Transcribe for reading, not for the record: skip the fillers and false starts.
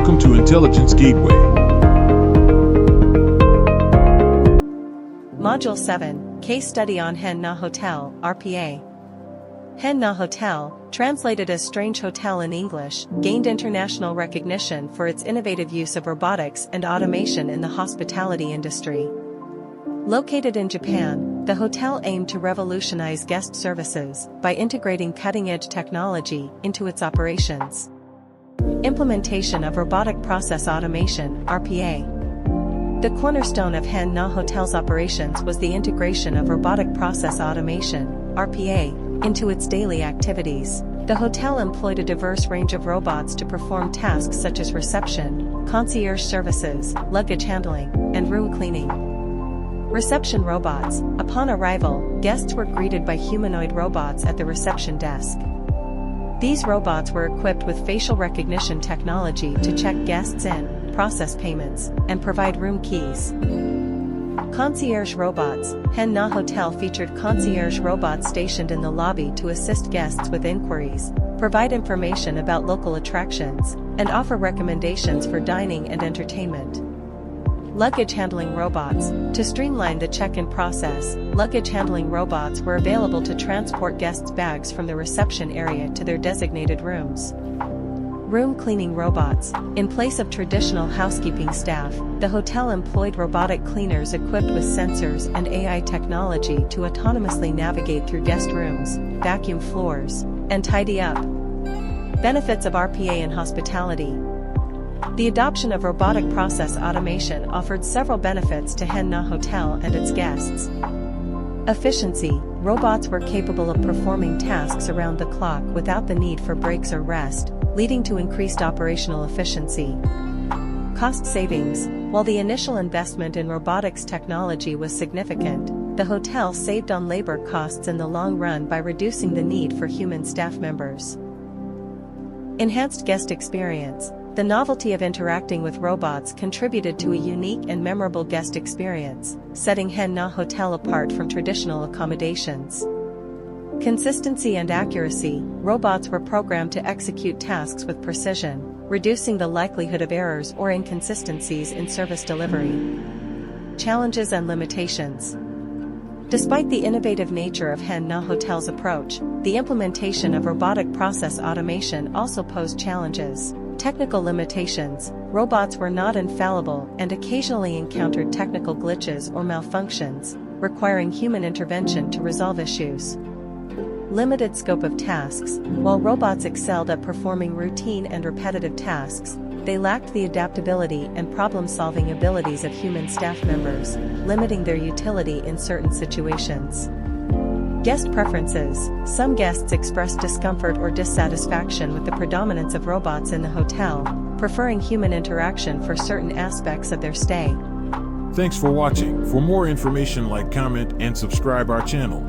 Welcome to Intelligence Gateway. Module 7, Case Study on Henn Na Hotel, RPA. Henn Na Hotel, translated as Strange Hotel in English, gained international recognition for its innovative use of robotics and automation in the hospitality industry. Located in Japan, the hotel aimed to revolutionize guest services by integrating cutting-edge technology into its operations. Implementation of Robotic Process Automation, RPA. The cornerstone of Henn Na Hotel's operations was the integration of Robotic Process Automation, RPA, into its daily activities. The hotel employed a diverse range of robots to perform tasks such as reception, concierge services, luggage handling, and room cleaning. Reception robots. Upon arrival, guests were greeted by humanoid robots at the reception desk. These robots were equipped with facial recognition technology to check guests in, process payments, and provide room keys. Concierge robots. Henn Na Hotel featured concierge robots stationed in the lobby to assist guests with inquiries, provide information about local attractions, and offer recommendations for dining and entertainment. Luggage handling robots. To streamline the check-in process, luggage handling robots were available to transport guests' bags from the reception area to their designated rooms. Room cleaning robots. In place of traditional housekeeping staff, the hotel employed robotic cleaners equipped with sensors and AI technology to autonomously navigate through guest rooms, vacuum floors, and tidy up. Benefits of RPA in hospitality. The adoption of robotic process automation offered several benefits to Henn Na Hotel and its guests. Efficiency. Robots were capable of performing tasks around the clock without the need for breaks or rest, leading to increased operational efficiency. Cost savings. While the initial investment in robotics technology was significant, the hotel saved on labor costs in the long run by reducing the need for human staff members. Enhanced guest experience. The novelty of interacting with robots contributed to a unique and memorable guest experience, setting Henn Na Hotel apart from traditional accommodations. Consistency and accuracy. Robots were programmed to execute tasks with precision, reducing the likelihood of errors or inconsistencies in service delivery. Challenges and limitations. Despite the innovative nature of Henn Na Hotel's approach, the implementation of robotic process automation also posed challenges. Technical limitations. Robots were not infallible and occasionally encountered technical glitches or malfunctions, requiring human intervention to resolve issues. Limited scope of tasks. While robots excelled at performing routine and repetitive tasks, they lacked the adaptability and problem-solving abilities of human staff members, limiting their utility in certain situations. Guest preferences. Some guests expressed discomfort or dissatisfaction with the predominance of robots in the hotel, preferring human interaction for certain aspects of their stay. Thanks for watching. For more information, like, comment, and subscribe our channel.